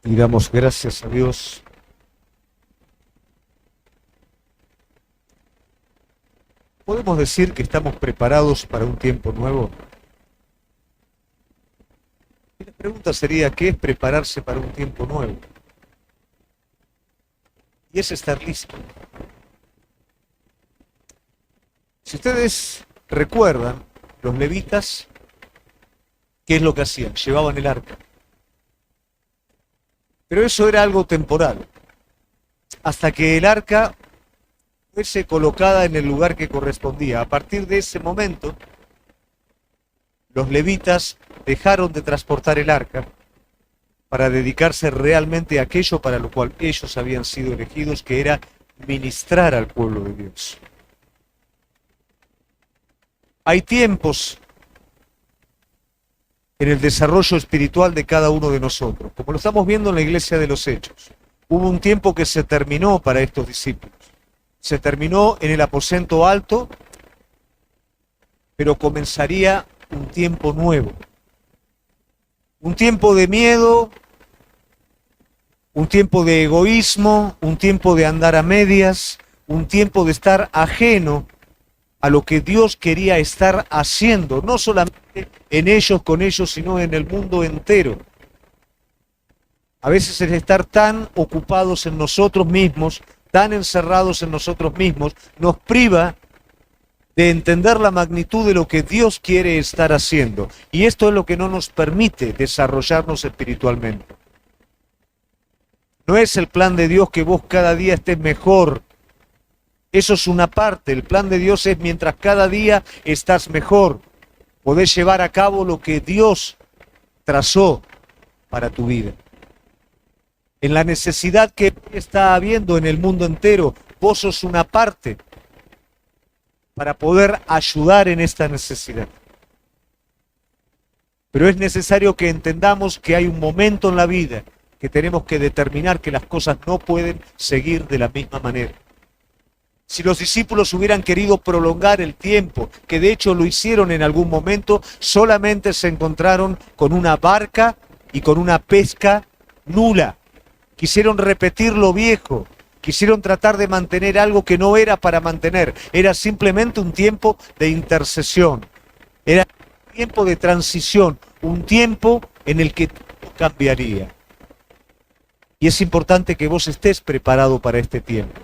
Y damos gracias a Dios. ¿Podemos decir que estamos preparados para un tiempo nuevo? Y la pregunta sería, ¿qué es prepararse para un tiempo nuevo? Y es estar listo. Si ustedes recuerdan, los levitas, ¿qué es lo que hacían? Llevaban el arca. Pero eso era algo temporal, hasta que el arca fuese colocada en el lugar que correspondía. A partir de ese momento, los levitas dejaron de transportar el arca para dedicarse realmente a aquello para lo cual ellos habían sido elegidos, que era ministrar al pueblo de Dios. Hay tiempos en el desarrollo espiritual de cada uno de nosotros, como lo estamos viendo en la iglesia de los Hechos. Hubo un tiempo que se terminó para estos discípulos. Se terminó en el aposento alto, pero comenzaría un tiempo nuevo. Un tiempo de miedo, un tiempo de egoísmo, un tiempo de andar a medias, un tiempo de estar ajeno a lo que Dios quería estar haciendo, no solamente en ellos, con ellos, sino en el mundo entero. A veces el estar tan ocupados en nosotros mismos, tan encerrados en nosotros mismos, nos priva de entender la magnitud de lo que Dios quiere estar haciendo. Y esto es lo que no nos permite desarrollarnos espiritualmente. No es el plan de Dios que vos cada día estés mejor. Eso es una parte. El plan de Dios es mientras cada día estás mejor, podés llevar a cabo lo que Dios trazó para tu vida. En la necesidad que está habiendo en el mundo entero, vos sos una parte para poder ayudar en esta necesidad. Pero es necesario que entendamos que hay un momento en la vida que tenemos que determinar que las cosas no pueden seguir de la misma manera. Si los discípulos hubieran querido prolongar el tiempo, que de hecho lo hicieron en algún momento, solamente se encontraron con una barca y con una pesca nula. Quisieron repetir lo viejo, quisieron tratar de mantener algo que no era para mantener, era simplemente un tiempo de intercesión, era un tiempo de transición, un tiempo en el que todo cambiaría. Y es importante que vos estés preparado para este tiempo.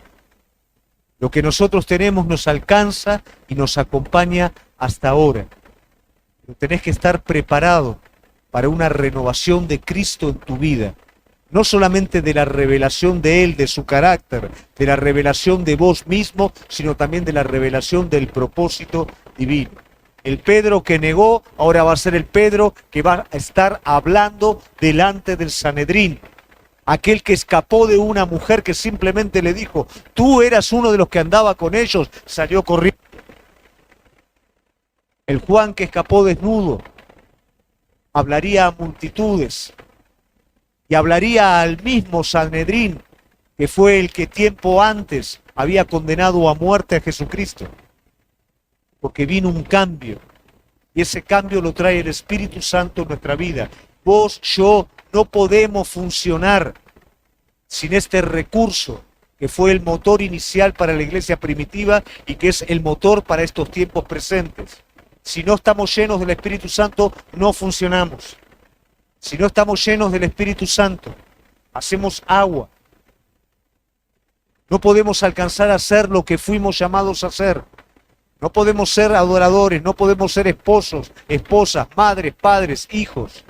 Lo que nosotros tenemos nos alcanza y nos acompaña hasta ahora. Pero tenés que estar preparado para una renovación de Cristo en tu vida. No solamente de la revelación de Él, de su carácter, de la revelación de vos mismo, sino también de la revelación del propósito divino. El Pedro que negó, ahora va a ser el Pedro que va a estar hablando delante del Sanedrín. Aquel que escapó de una mujer que simplemente le dijo, tú eras uno de los que andaba con ellos, salió corriendo. El Juan que escapó desnudo, hablaría a multitudes y hablaría al mismo Sanedrín, que fue el que tiempo antes había condenado a muerte a Jesucristo. Porque vino un cambio, y ese cambio lo trae el Espíritu Santo en nuestra vida. Vos, yo, no podemos funcionar sin este recurso que fue el motor inicial para la iglesia primitiva y que es el motor para estos tiempos presentes. Si no estamos llenos del Espíritu Santo, no funcionamos. Si no estamos llenos del Espíritu Santo, hacemos agua. No podemos alcanzar a ser lo que fuimos llamados a ser. No podemos ser adoradores, no podemos ser esposos, esposas, madres, padres, hijos,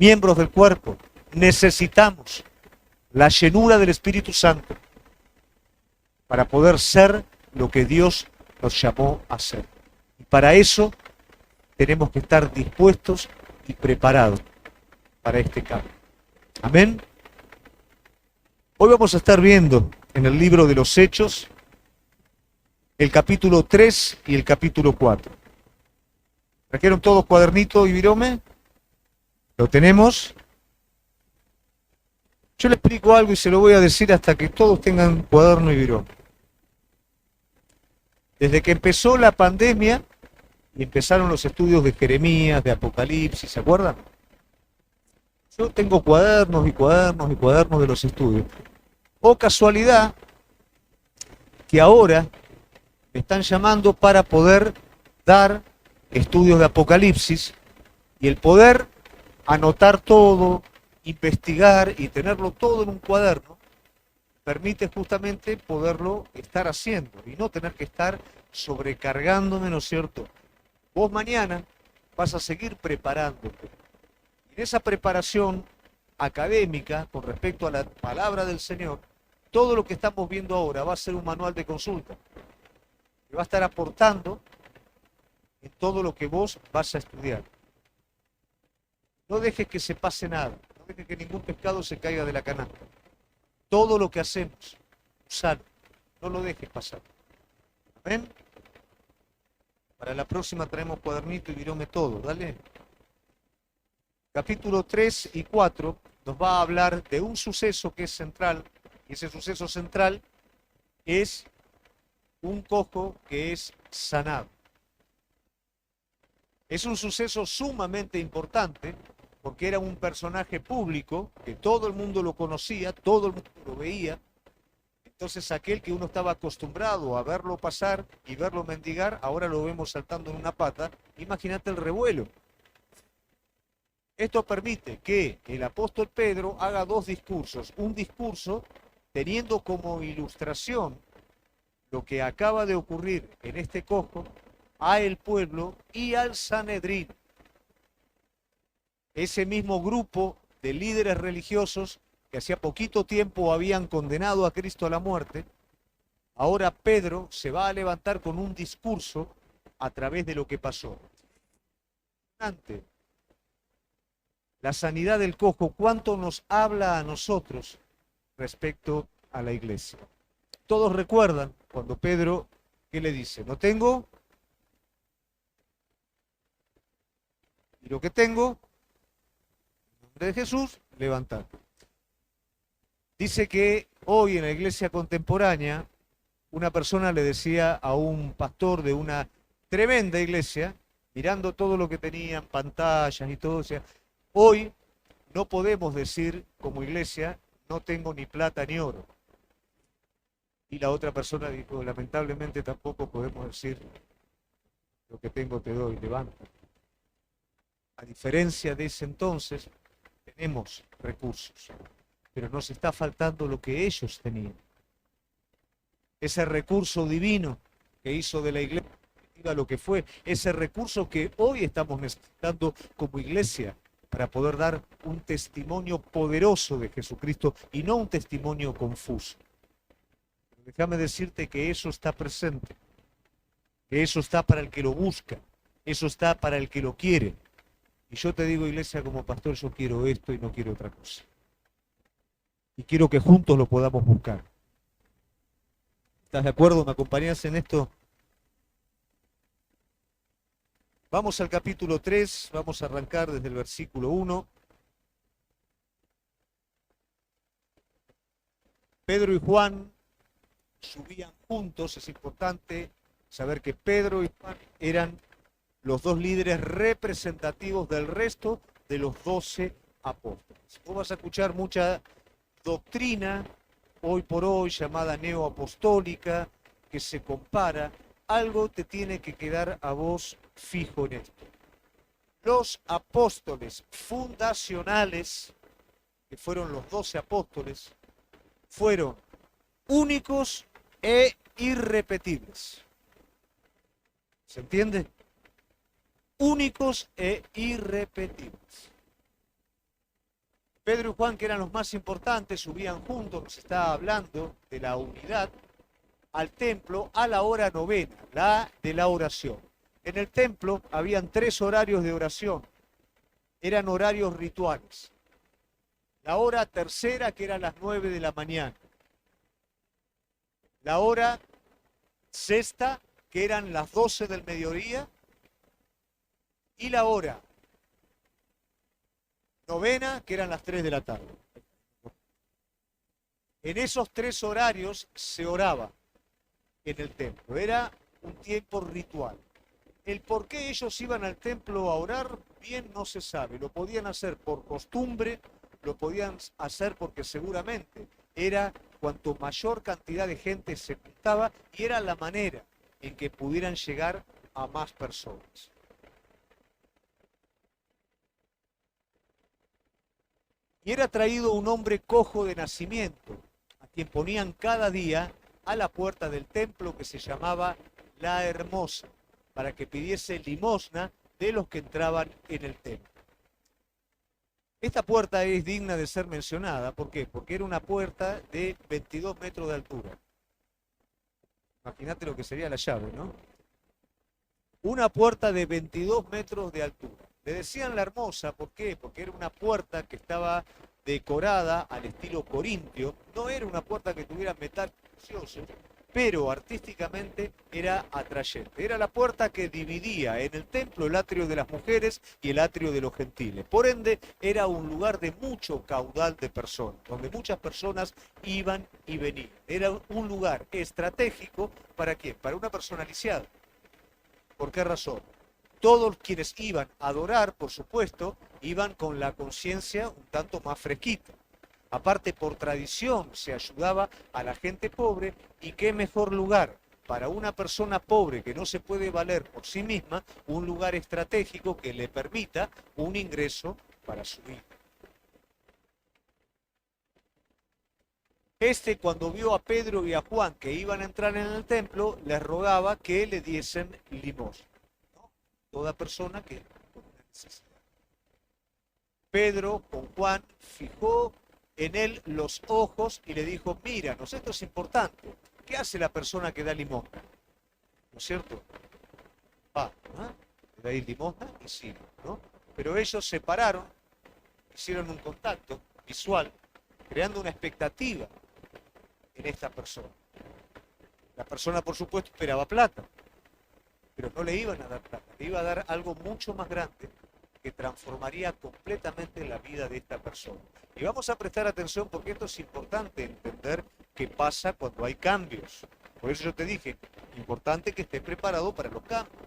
miembros del cuerpo. Necesitamos la llenura del Espíritu Santo para poder ser lo que Dios nos llamó a ser. Y para eso tenemos que estar dispuestos y preparados para este cambio. Amén. Hoy vamos a estar viendo en el libro de los Hechos el capítulo 3 y el capítulo 4. ¿Trajeron todos cuadernito y virome? ¿Lo tenemos? Yo le explico algo y se lo voy a decir hasta que todos tengan cuaderno y virome. Desde que empezó la pandemia y empezaron los estudios de Jeremías, de Apocalipsis, ¿se acuerdan? Yo tengo cuadernos y cuadernos y cuadernos de los estudios. O casualidad que ahora me están llamando para poder dar estudios de Apocalipsis y el poder anotar todo, investigar y tenerlo todo en un cuaderno permite justamente poderlo estar haciendo y no tener que estar sobrecargándome, ¿no es cierto? Vos mañana vas a seguir preparándote. En esa preparación académica con respecto a la palabra del Señor, todo lo que estamos viendo ahora va a ser un manual de consulta que va a estar aportando en todo lo que vos vas a estudiar. No dejes que se pase nada, no dejes que ningún pescado se caiga de la canasta. Todo lo que hacemos, usalo, no lo dejes pasar. ¿Amén? Para la próxima traemos cuadernito y virome todo, dale. Capítulo 3 y 4 nos va a hablar de un suceso que es central, y ese suceso central es un cojo que es sanado. Es un suceso sumamente importante porque era un personaje público, que todo el mundo lo conocía, todo el mundo lo veía. Entonces aquel que uno estaba acostumbrado a verlo pasar y verlo mendigar, ahora lo vemos saltando en una pata. Imagínate el revuelo. Esto permite que el apóstol Pedro haga dos discursos. Un discurso teniendo como ilustración lo que acaba de ocurrir en este cojo a el pueblo y al Sanedrín. Ese mismo grupo de líderes religiosos que hacía poquito tiempo habían condenado a Cristo a la muerte, ahora Pedro se va a levantar con un discurso a través de lo que pasó. Ante la sanidad del cojo, ¿cuánto nos habla a nosotros respecto a la iglesia? Todos recuerdan cuando Pedro, ¿qué le dice? No tengo, y lo que tengo, en nombre de Jesús, levantar. Dice que hoy en la iglesia contemporánea, una persona le decía a un pastor de una tremenda iglesia, mirando todo lo que tenían, pantallas y todo, decía, hoy no podemos decir como iglesia, no tengo ni plata ni oro. Y la otra persona dijo, lamentablemente tampoco podemos decir, lo que tengo te doy, levanta. A diferencia de ese entonces, tenemos recursos, pero nos está faltando lo que ellos tenían. Ese recurso divino que hizo de la iglesia lo que fue, ese recurso que hoy estamos necesitando como iglesia para poder dar un testimonio poderoso de Jesucristo y no un testimonio confuso. Déjame decirte que eso está presente, que eso está para el que lo busca, eso está para el que lo quiere. Y yo te digo, iglesia, como pastor, yo quiero esto y no quiero otra cosa. Y quiero que juntos lo podamos buscar. ¿Estás de acuerdo? ¿Me acompañas en esto? Vamos al capítulo 3, vamos a arrancar desde el versículo 1. Pedro y Juan subían juntos, es importante saber que Pedro y Juan eran los dos líderes representativos del resto de los 12 apóstoles. Vos vas a escuchar mucha doctrina hoy por hoy llamada neoapostólica que se compara. Algo te tiene que quedar a vos fijo en esto. Los apóstoles fundacionales, que fueron los 12 apóstoles, fueron únicos e irrepetibles. ¿Se entiende? Únicos e irrepetibles. Pedro y Juan, que eran los más importantes, subían juntos, nos está hablando de la unidad, al templo a la hora novena, la de la oración. En el templo habían 3 horarios de oración, eran horarios rituales. La hora tercera, que eran las 9 de la mañana. La hora sexta, que eran las 12 del mediodía. Y la hora novena, que eran las 3 de la tarde. En esos 3 horarios se oraba en el templo. Era un tiempo ritual. El por qué ellos iban al templo a orar Bien no se sabe. Lo podían hacer por costumbre, lo podían hacer porque seguramente era cuanto mayor cantidad de gente se juntaba y era la manera en que pudieran llegar a más personas. Y era traído un hombre cojo de nacimiento, a quien ponían cada día a la puerta del templo que se llamaba La Hermosa, para que pidiese limosna de los que entraban en el templo. Esta puerta es digna de ser mencionada, ¿por qué? Porque era una puerta de 22 metros de altura. Imagínate lo que sería la llave, ¿no? Una puerta de 22 metros de altura. Le decían La Hermosa, ¿por qué? Porque era una puerta que estaba decorada al estilo corintio. No era una puerta que tuviera metal precioso, pero artísticamente era atrayente. Era la puerta que dividía en el templo el atrio de las mujeres y el atrio de los gentiles. Por ende, era un lugar de mucho caudal de personas, donde muchas personas iban y venían. Era un lugar estratégico, ¿para quién? Para una persona lisiada. ¿Por qué razón? Todos quienes iban a adorar, por supuesto, iban con la conciencia un tanto más fresquita. Aparte, por tradición, se ayudaba a la gente pobre, y qué mejor lugar para una persona pobre que no se puede valer por sí misma, un lugar estratégico que le permita un ingreso para su vida. Cuando vio a Pedro y a Juan que iban a entrar en el templo, les rogaba que le diesen limosna, ¿no? Toda persona que con una necesidad. Pedro con Juan fijó en él los ojos y le dijo: míranos, esto es importante. ¿Qué hace la persona que da limosna? ¿No es cierto? Va, ¿no? Le da limosna y sigue, ¿no? Pero ellos se pararon, hicieron un contacto visual, creando una expectativa en esta persona. La persona, por supuesto, esperaba plata, pero no le iban a dar plata, le iba a dar algo mucho más grande que transformaría completamente la vida de esta persona. Y vamos a prestar atención, porque esto es importante entender qué pasa cuando hay cambios. Por eso yo te dije, importante que estés preparado para los cambios.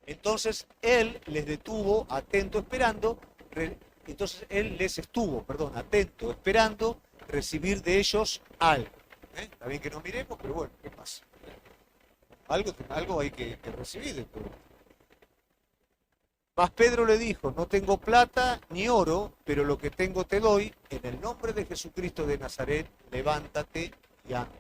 Entonces él les detuvo, atento, esperando. Entonces él les estuvo, atento, esperando recibir de ellos algo. Está bien que no miremos, pero bueno, ¿qué pasa? Algo hay que recibir de todo. Mas Pedro le dijo: no tengo plata ni oro, pero lo que tengo te doy. En el nombre de Jesucristo de Nazaret, levántate y anda.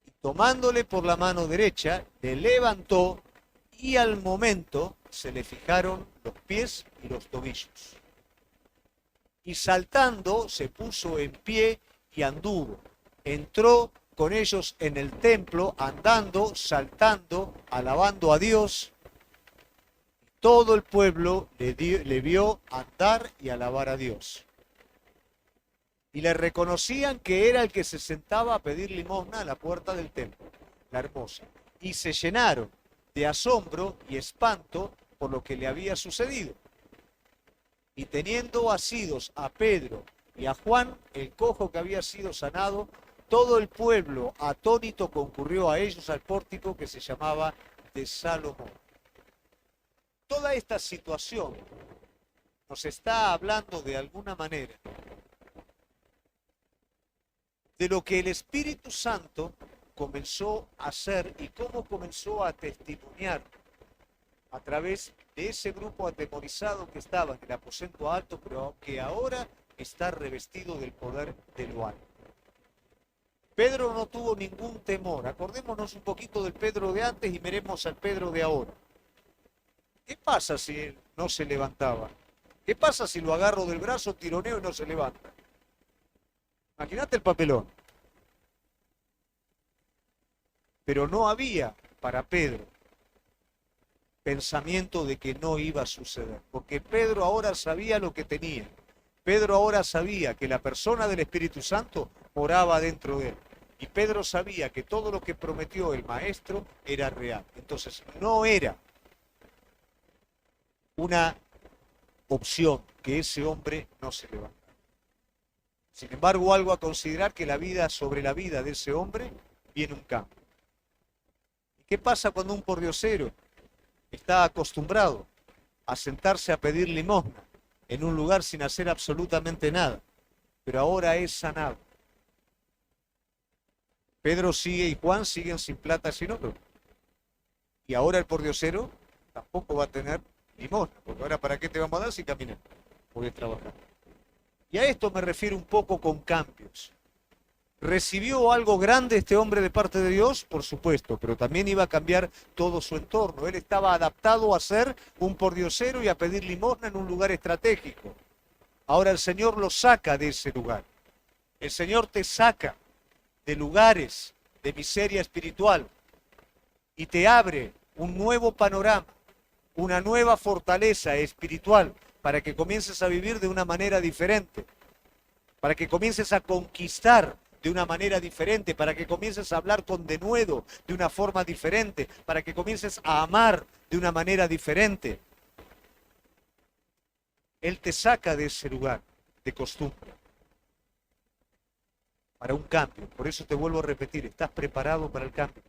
Y tomándole por la mano derecha, le levantó, y al momento se le fijaron los pies y los tobillos. Y saltando se puso en pie y anduvo. Entró con ellos en el templo, andando, saltando, alabando a Dios. Todo el pueblo le vio andar y alabar a Dios. Y le reconocían que era el que se sentaba a pedir limosna a la puerta del templo, La Hermosa. Y se llenaron de asombro y espanto por lo que le había sucedido. Y teniendo asidos a Pedro y a Juan, el cojo que había sido sanado, todo el pueblo atónito concurrió a ellos al pórtico que se llamaba de Salomón. Toda esta situación nos está hablando de alguna manera de lo que el Espíritu Santo comenzó a hacer y cómo comenzó a testimoniar a través de ese grupo atemorizado que estaba en el aposento alto, pero que ahora está revestido del poder de lo alto. Pedro no tuvo ningún temor. Acordémonos un poquito del Pedro de antes y miremos al Pedro de ahora. ¿Qué pasa si él no se levantaba? ¿Qué pasa si lo agarro del brazo, tironeo y no se levanta? Imagínate el papelón. Pero no había para Pedro pensamiento de que no iba a suceder, porque Pedro ahora sabía lo que tenía. Pedro ahora sabía que la persona del Espíritu Santo moraba dentro de él. Y Pedro sabía que todo lo que prometió el Maestro era real. Entonces no era una opción que ese hombre no se levantara. Sin embargo, algo a considerar, que sobre la vida de ese hombre viene un cambio. ¿Y qué pasa cuando un pordiosero está acostumbrado a sentarse a pedir limosna en un lugar sin hacer absolutamente nada, pero ahora es sanado. Pedro sigue y Juan siguen sin plata, sin oro. Y ahora el pordiosero tampoco va a tener limosna, porque ahora ¿para qué te vamos a dar si caminas? Puedes trabajar. Y a esto me refiero un poco con cambios. ¿Recibió algo grande este hombre de parte de Dios? Por supuesto, pero también iba a cambiar todo su entorno. Él estaba adaptado a ser un pordiosero y a pedir limosna en un lugar estratégico. Ahora el Señor lo saca de ese lugar. El Señor te saca de lugares de miseria espiritual y te abre un nuevo panorama, una nueva fortaleza espiritual para que comiences a vivir de una manera diferente, para que comiences a conquistar de una manera diferente, para que comiences a hablar con denuedo de una forma diferente, para que comiences a amar de una manera diferente. Él te saca de ese lugar de costumbre para un cambio. Por eso te vuelvo a repetir, ¿estás preparado para el cambio?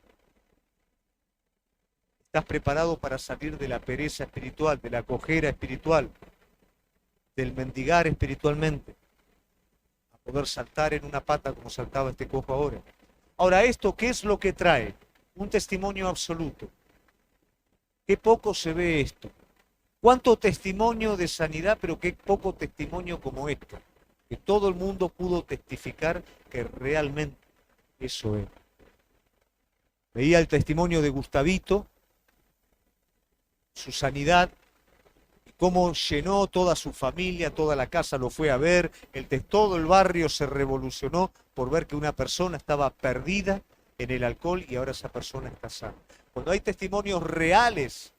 ¿Estás preparado para salir de la pereza espiritual, de la cojera espiritual, del mendigar espiritualmente? A poder saltar en una pata como saltaba este cojo ahora. Ahora, ¿esto qué es lo que trae? Un testimonio absoluto. Qué poco se ve esto. Cuánto testimonio de sanidad, pero qué poco testimonio como esto. Que todo el mundo pudo testificar que realmente eso es. Veía el testimonio de Gustavito, su sanidad, cómo llenó toda su familia, toda la casa lo fue a ver, todo el barrio se revolucionó por ver que una persona estaba perdida en el alcohol y ahora esa persona está sana. Cuando hay testimonios reales,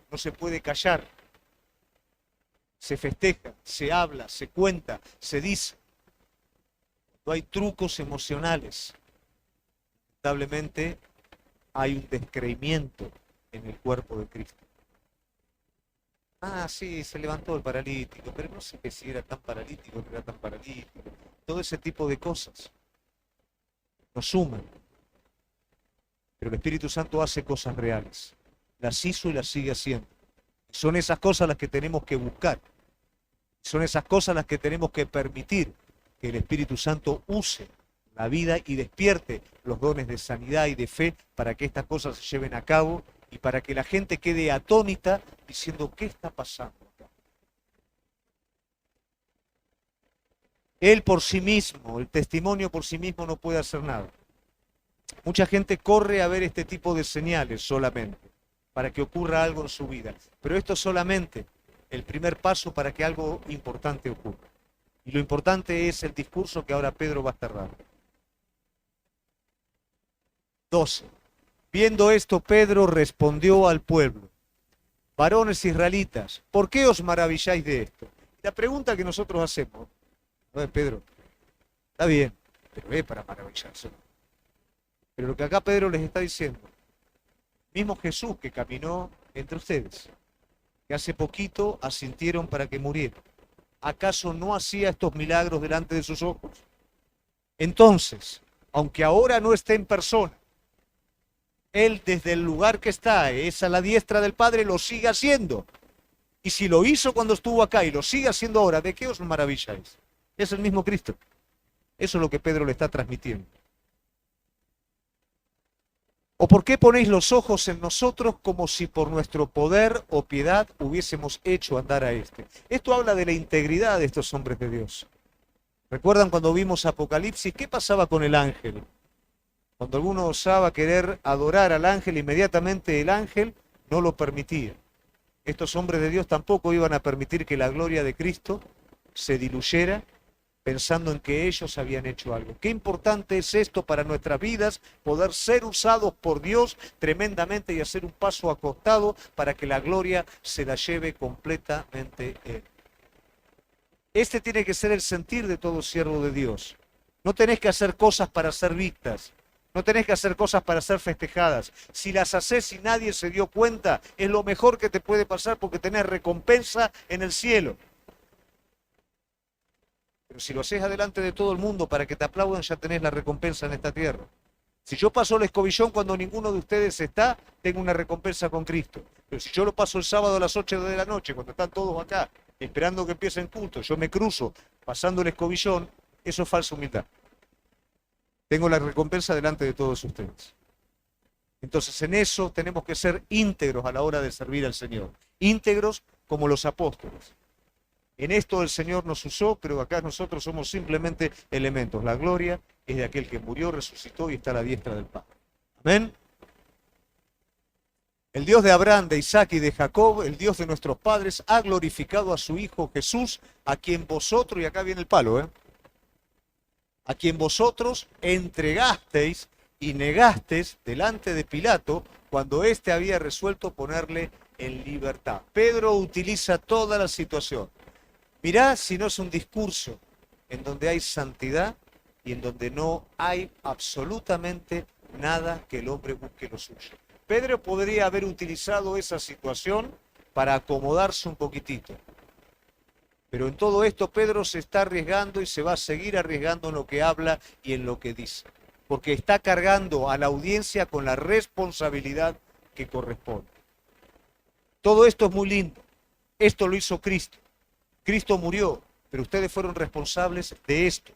no se puede callar. Se festeja, se habla, se cuenta, se dice. No hay trucos emocionales. Lamentablemente hay un descreimiento en el cuerpo de Cristo. Ah, sí, se levantó el paralítico, pero no sé si era tan paralítico, no era tan paralítico. Todo ese tipo de cosas nos suman. Pero el Espíritu Santo hace cosas reales. Las hizo y las sigue haciendo. Son esas cosas las que tenemos que buscar. Son esas cosas las que tenemos que permitir que el Espíritu Santo use la vida y despierte los dones de sanidad y de fe para que estas cosas se lleven a cabo y para que la gente quede atónita diciendo, ¿qué está pasando acá? Él por sí mismo, el testimonio por sí mismo no puede hacer nada. Mucha gente corre a ver este tipo de señales solamente para que ocurra algo en su vida. Pero esto es solamente el primer paso para que algo importante ocurra. Y lo importante es el discurso que ahora Pedro va a estar dando. 12. Viendo esto, Pedro respondió al pueblo: varones israelitas, ¿por qué os maravilláis de esto? La pregunta que nosotros hacemos, a ver, Pedro, está bien, pero es para maravillarse. Pero lo que acá Pedro les está diciendo, mismo Jesús que caminó entre ustedes, que hace poquito asintieron para que muriera, ¿acaso no hacía estos milagros delante de sus ojos? Entonces, aunque ahora no esté en persona, Él desde el lugar que está, es a la diestra del Padre, lo sigue haciendo. Y si lo hizo cuando estuvo acá y lo sigue haciendo ahora, ¿de qué os maravilláis? Es el mismo Cristo. Eso es lo que Pedro le está transmitiendo. ¿O por qué ponéis los ojos en nosotros como si por nuestro poder o piedad hubiésemos hecho andar a este? Esto habla de la integridad de estos hombres de Dios. ¿Recuerdan cuando vimos Apocalipsis? ¿Qué pasaba con el ángel? Cuando alguno osaba querer adorar al ángel, inmediatamente el ángel no lo permitía. Estos hombres de Dios tampoco iban a permitir que la gloria de Cristo se diluyera pensando en que ellos habían hecho algo. Qué importante es esto para nuestras vidas, poder ser usados por Dios tremendamente y hacer un paso acostado para que la gloria se la lleve completamente Él. Este tiene que ser el sentir de todo siervo de Dios. No tenés que hacer cosas para ser vistas. No tenés que hacer cosas para ser festejadas. Si las haces y nadie se dio cuenta, es lo mejor que te puede pasar porque tenés recompensa en el cielo. Pero si lo haces adelante de todo el mundo para que te aplaudan, ya tenés la recompensa en esta tierra. Si yo paso el escobillón cuando ninguno de ustedes está, tengo una recompensa con Cristo. Pero si yo lo paso el sábado a las 8 de la noche, cuando están todos acá, esperando que empiecen culto, yo me cruzo pasando el escobillón, eso es falsa humildad. Tengo la recompensa delante de todos ustedes. Entonces en eso tenemos que ser íntegros a la hora de servir al Señor. Íntegros como los apóstoles. En esto el Señor nos usó, pero acá nosotros somos simplemente elementos. La gloria es de aquel que murió, resucitó y está a la diestra del Padre. Amén. El Dios de Abraham, de Isaac y de Jacob, el Dios de nuestros padres, ha glorificado a su Hijo Jesús, a quien vosotros, y acá viene el palo, a quien vosotros entregasteis y negasteis delante de Pilato cuando éste había resuelto ponerle en libertad. Pedro utiliza toda la situación. Mirá si no es un discurso en donde hay santidad y en donde no hay absolutamente nada que el hombre busque lo suyo. Pedro podría haber utilizado esa situación para acomodarse un poquitito. Pero en todo esto Pedro se está arriesgando y se va a seguir arriesgando en lo que habla y en lo que dice. Porque está cargando a la audiencia con la responsabilidad que corresponde. Todo esto es muy lindo. Esto lo hizo Cristo. Cristo murió, pero ustedes fueron responsables de esto.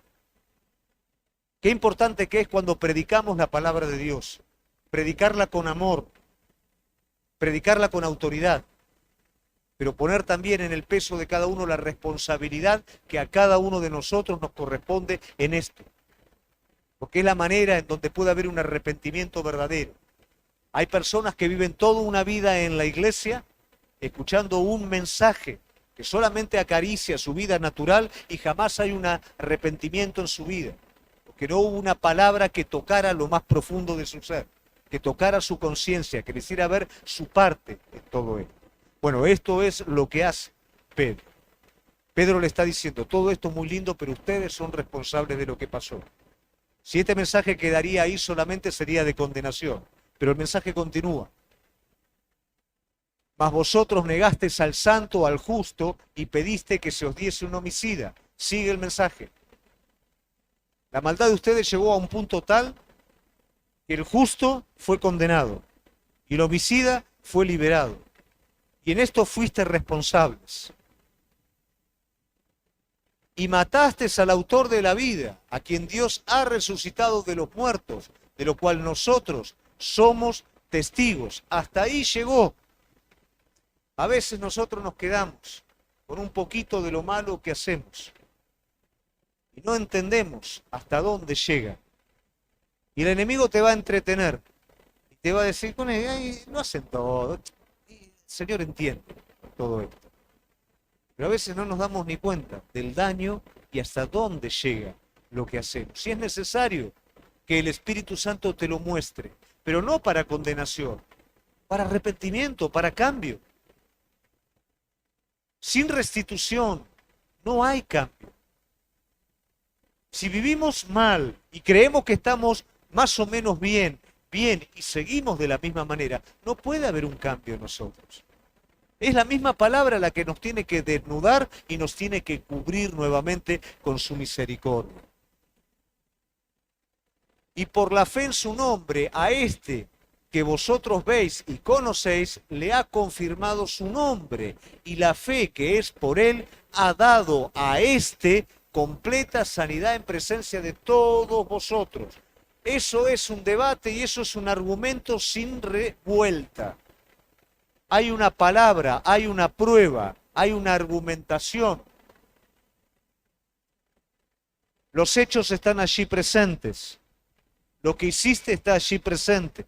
Qué importante que es cuando predicamos la palabra de Dios. Predicarla con amor, predicarla con autoridad, pero poner también en el peso de cada uno la responsabilidad que a cada uno de nosotros nos corresponde en esto. Porque es la manera en donde puede haber un arrepentimiento verdadero. Hay personas que viven toda una vida en la iglesia escuchando un mensaje que solamente acaricia su vida natural y jamás hay un arrepentimiento en su vida. Porque no hubo una palabra que tocara lo más profundo de su ser, que tocara su conciencia, que le hiciera ver su parte en todo esto. Bueno, esto es lo que hace Pedro. Pedro le está diciendo, todo esto es muy lindo, pero ustedes son responsables de lo que pasó. Si este mensaje quedaría ahí solamente sería de condenación, pero el mensaje continúa. Mas vosotros negasteis al santo, al justo, y pediste que se os diese un homicida. Sigue el mensaje. La maldad de ustedes llegó a un punto tal que el justo fue condenado y el homicida fue liberado. Y en esto fuiste responsables. Y matasteis al autor de la vida, a quien Dios ha resucitado de los muertos, de lo cual nosotros somos testigos. Hasta ahí llegó. A veces nosotros nos quedamos con un poquito de lo malo que hacemos y no entendemos hasta dónde llega. Y el enemigo te va a entretener y te va a decir, no hacen todo. Y el Señor entiende todo esto. Pero a veces no nos damos ni cuenta del daño y hasta dónde llega lo que hacemos. Si es necesario que el Espíritu Santo te lo muestre, pero no para condenación, para arrepentimiento, para cambio. Sin restitución no hay cambio. Si vivimos mal y creemos que estamos más o menos bien y seguimos de la misma manera, no puede haber un cambio en nosotros. Es la misma palabra la que nos tiene que desnudar y nos tiene que cubrir nuevamente con su misericordia. Y por la fe en su nombre, a este que vosotros veis y conocéis, le ha confirmado su nombre, y la fe que es por él ha dado a este completa sanidad en presencia de todos vosotros. Eso es un debate y eso es un argumento sin revuelta. Hay una palabra, hay una prueba, hay una argumentación. Los hechos están allí presentes. Lo que hiciste está allí presente.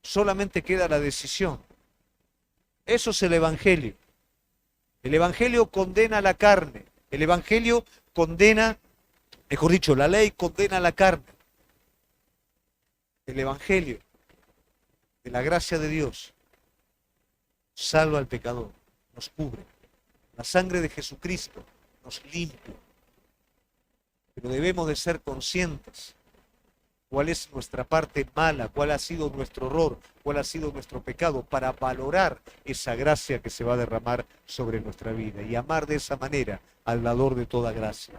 Solamente queda la decisión. Eso es el Evangelio. El Evangelio condena la carne. El Evangelio condena, mejor dicho, la ley condena la carne. El Evangelio de la gracia de Dios salva al pecador, nos cubre. La sangre de Jesucristo nos limpia. Pero debemos de ser conscientes cuál es nuestra parte mala, cuál ha sido nuestro error, cuál ha sido nuestro pecado, para valorar esa gracia que se va a derramar sobre nuestra vida y amar de esa manera al dador de toda gracia.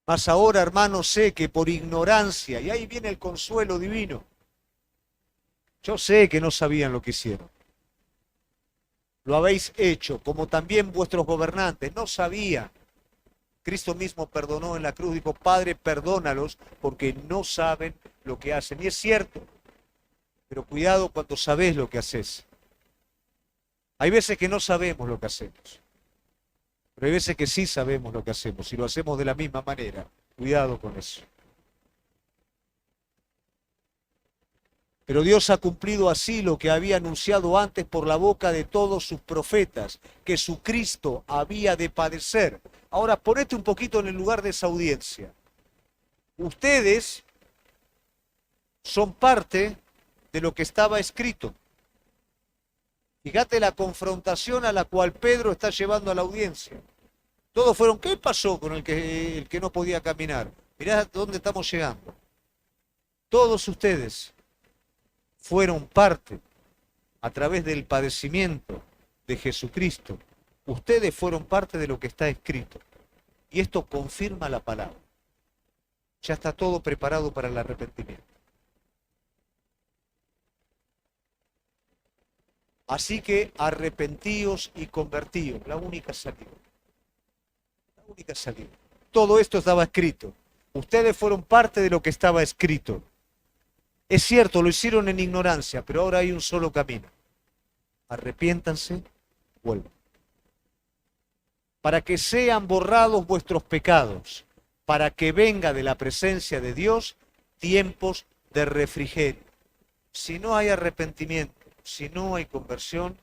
Mas ahora, hermanos, sé que por ignorancia, y ahí viene el consuelo divino, Yo sé que no sabían lo que hicieron. Lo habéis hecho, como también vuestros gobernantes no sabían. Cristo mismo perdonó en la cruz, dijo, Padre, perdónalos porque no saben lo que hacen. Y es cierto, pero cuidado cuando sabés lo que haces. Hay veces que no sabemos lo que hacemos, pero hay veces que sí sabemos lo que hacemos y lo hacemos de la misma manera. Cuidado con eso. Pero Dios ha cumplido así lo que había anunciado antes por la boca de todos sus profetas, que su Cristo había de padecer. Ahora ponete un poquito en el lugar de esa audiencia. Ustedes son parte de lo que estaba escrito. Fíjate la confrontación a la cual Pedro está llevando a la audiencia. Todos fueron, ¿qué pasó con el que no podía caminar? Mirá dónde estamos llegando. Todos ustedes fueron parte, a través del padecimiento de Jesucristo, ustedes fueron parte de lo que está escrito. Y esto confirma la palabra. Ya está todo preparado para el arrepentimiento. Así que arrepentíos y convertíos, la única salida. La única salida. Todo esto estaba escrito. Ustedes fueron parte de lo que estaba escrito. Es cierto, lo hicieron en ignorancia, pero ahora hay un solo camino. Arrepiéntanse, vuelvan. Para que sean borrados vuestros pecados, para que venga de la presencia de Dios tiempos de refrigerio. Si no hay arrepentimiento, si no hay conversión,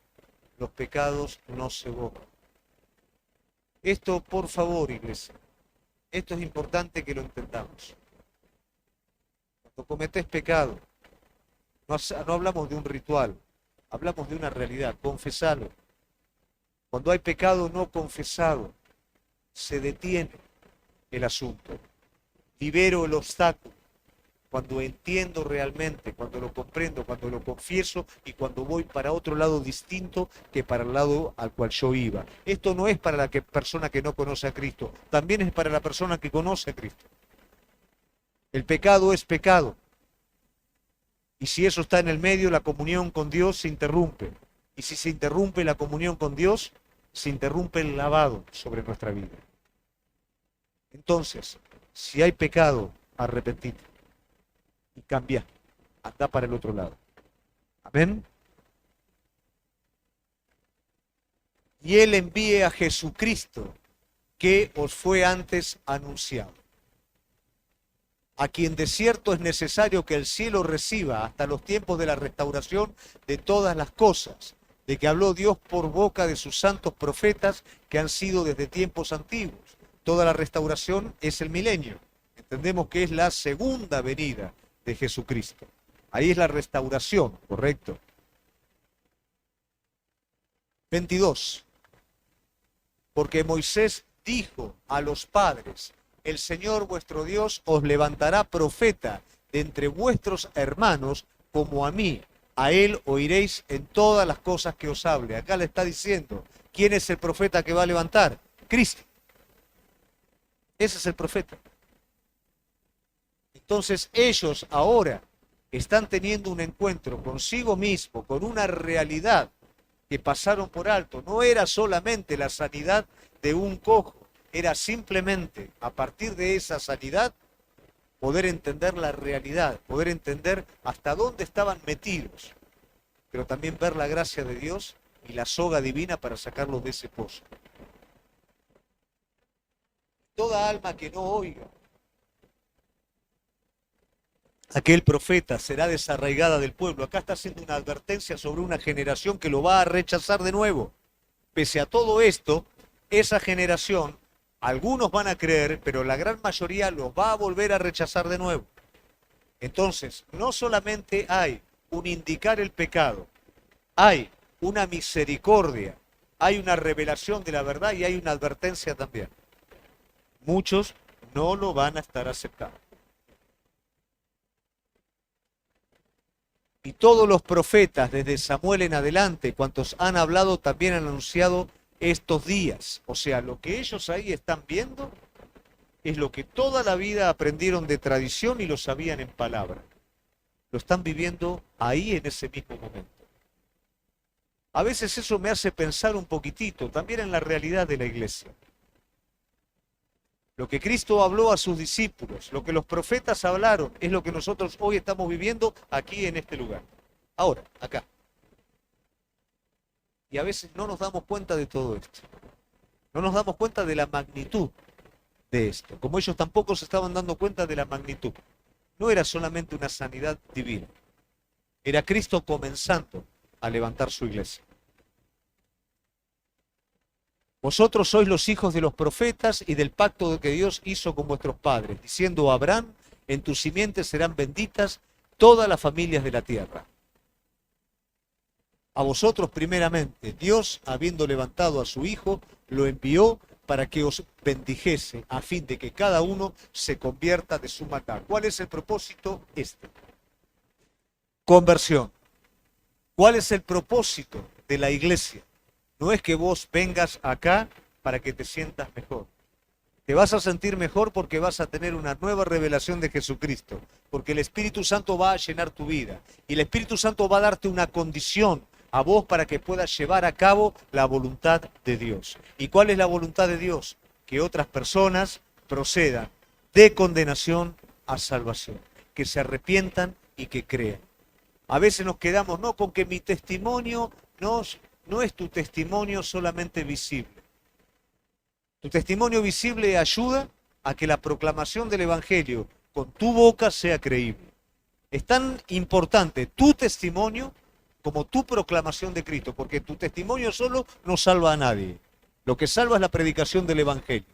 los pecados no se borran. Esto, por favor, iglesia, esto es importante que lo entendamos. Cuando cometés pecado, no hablamos de un ritual, hablamos de una realidad, confesalo. Cuando hay pecado no confesado, se detiene el asunto. Libero el obstáculo. Cuando entiendo realmente, cuando lo comprendo, cuando lo confieso y cuando voy para otro lado distinto que para el lado al cual yo iba. Esto no es para la persona que no conoce a Cristo, también es para la persona que conoce a Cristo. El pecado es pecado. Y si eso está en el medio, la comunión con Dios se interrumpe. Y si se interrumpe la comunión con Dios, se interrumpe el lavado sobre nuestra vida. Entonces, si hay pecado, arrepentite. Y cambia. Anda para el otro lado. Amén. Y Él envíe a Jesucristo, que os fue antes anunciado, a quien de cierto es necesario que el cielo reciba hasta los tiempos de la restauración de todas las cosas, de que habló Dios por boca de sus santos profetas que han sido desde tiempos antiguos. Toda la restauración es el milenio. Entendemos que es la segunda venida de Jesucristo. Ahí es la restauración, ¿correcto? 22. Porque Moisés dijo a los padres, el Señor vuestro Dios os levantará profeta de entre vuestros hermanos como a mí. A él oiréis en todas las cosas que os hable. Acá le está diciendo, ¿quién es el profeta que va a levantar? Cristo. Ese es el profeta. Entonces ellos ahora están teniendo un encuentro consigo mismo, con una realidad que pasaron por alto. No era solamente la sanidad de un cojo, era simplemente, a partir de esa sanidad, poder entender la realidad, poder entender hasta dónde estaban metidos, pero también ver la gracia de Dios y la soga divina para sacarlos de ese pozo. Toda alma que no oiga aquel profeta será desarraigada del pueblo. Acá está haciendo una advertencia sobre una generación que lo va a rechazar de nuevo. Pese a todo esto, esa generación, algunos van a creer, pero la gran mayoría los va a volver a rechazar de nuevo. Entonces, no solamente hay un indicar el pecado, hay una misericordia, hay una revelación de la verdad y hay una advertencia también. Muchos no lo van a estar aceptando. Y todos los profetas, desde Samuel en adelante, cuantos han hablado, también han anunciado estos días. O sea, lo que ellos ahí están viendo es lo que toda la vida aprendieron de tradición y lo sabían en palabra. lo están viviendo ahí en ese mismo momento. A veces eso me hace pensar un poquitito también en la realidad de la iglesia. Lo que Cristo habló a sus discípulos, lo que los profetas hablaron, es lo que nosotros hoy estamos viviendo aquí en este lugar. Ahora, acá. Y a veces no nos damos cuenta de todo esto. No nos damos cuenta de la magnitud de esto, como ellos tampoco se estaban dando cuenta de la magnitud. No era solamente una sanidad divina, era Cristo comenzando a levantar su iglesia. Vosotros sois los hijos de los profetas y del pacto que Dios hizo con vuestros padres, diciendo a Abraham, en tus simientes serán benditas todas las familias de la tierra. A vosotros primeramente, Dios, habiendo levantado a su Hijo, lo envió para que os bendijese, a fin de que cada uno se convierta de su maldad. ¿Cuál es el propósito? Conversión. ¿Cuál es el propósito de la iglesia? No es que vos vengas acá para que te sientas mejor. Te vas a sentir mejor porque vas a tener una nueva revelación de Jesucristo, porque el Espíritu Santo va a llenar tu vida y el Espíritu Santo va a darte una condición a vos para que puedas llevar a cabo la voluntad de Dios. ¿Y cuál es la voluntad de Dios? Que otras personas procedan de condenación a salvación, que se arrepientan y que crean. A veces nos quedamos, no, con que mi testimonio no es tu testimonio solamente visible. Tu testimonio visible ayuda a que la proclamación del Evangelio con tu boca sea creíble. Es tan importante tu testimonio como tu proclamación de Cristo, porque tu testimonio solo no salva a nadie. Lo que salva es la predicación del Evangelio.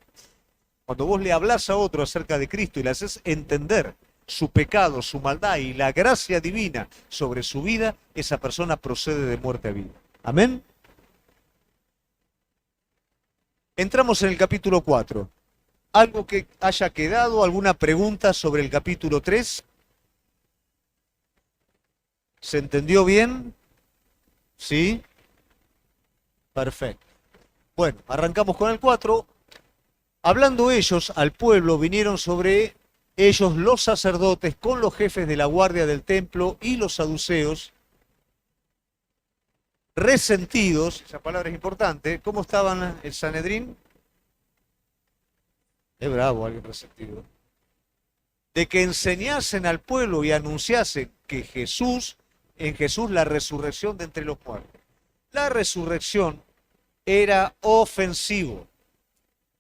Cuando vos le hablás a otro acerca de Cristo y le haces entender su pecado, su maldad y la gracia divina sobre su vida, esa persona procede de muerte a vida. Amén. Entramos en el capítulo 4. ¿Algo que haya quedado? ¿Alguna pregunta sobre el capítulo 3? ¿Se entendió bien? ¿Sí? Perfecto. Bueno, arrancamos con el 4. Hablando ellos al pueblo, vinieron sobre ellos los sacerdotes con los jefes de la guardia del templo y los saduceos, resentidos, esa palabra es importante. ¿Cómo estaban el Sanedrín? Es bravo alguien resentido. De que enseñasen al pueblo y anunciasen que en Jesús la resurrección de entre los muertos. La resurrección era ofensivo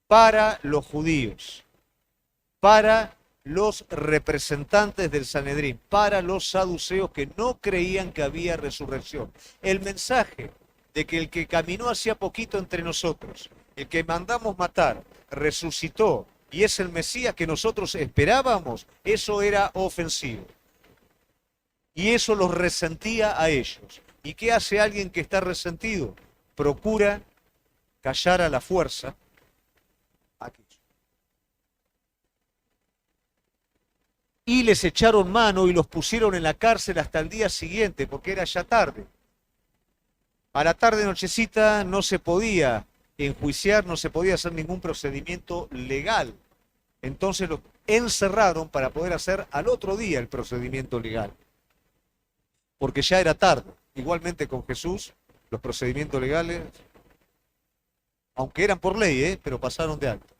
para los judíos, para los representantes del Sanedrín, para los saduceos que no creían que había resurrección. El mensaje de que el que caminó hacía poquito entre nosotros, el que mandamos matar, resucitó y es el Mesías que nosotros esperábamos, eso era ofensivo. Y eso los resentía a ellos. ¿Y qué hace alguien que está resentido? Procura callar a la fuerza aquello. Y les echaron mano y los pusieron en la cárcel hasta el día siguiente, porque era ya tarde. A la tarde nochecita no se podía enjuiciar, no se podía hacer ningún procedimiento legal. Entonces los encerraron para poder hacer al otro día el procedimiento legal. Porque ya era tarde. Igualmente con Jesús, los procedimientos legales, aunque eran por ley, pero pasaron de alto.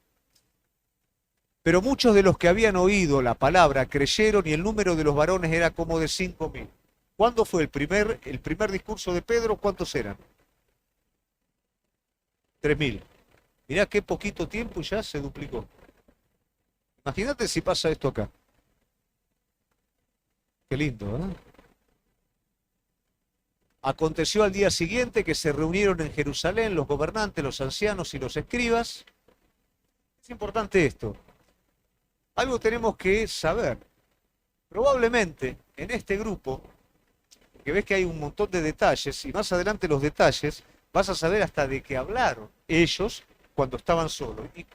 Pero muchos de los que habían oído la palabra creyeron y el número de los varones era como de 5.000. ¿Cuándo fue el primer discurso de Pedro? ¿Cuántos eran? 3.000. Mirá qué poquito tiempo y ya se duplicó. Imagínate si pasa esto acá. Qué lindo, ¿eh? Aconteció al día siguiente que se reunieron en Jerusalén los gobernantes, los ancianos y los escribas. Es importante esto. Algo tenemos que saber. Probablemente en este grupo, que ves que hay un montón de detalles, y más adelante los detalles, vas a saber hasta de qué hablaron ellos cuando estaban solos. ¿Y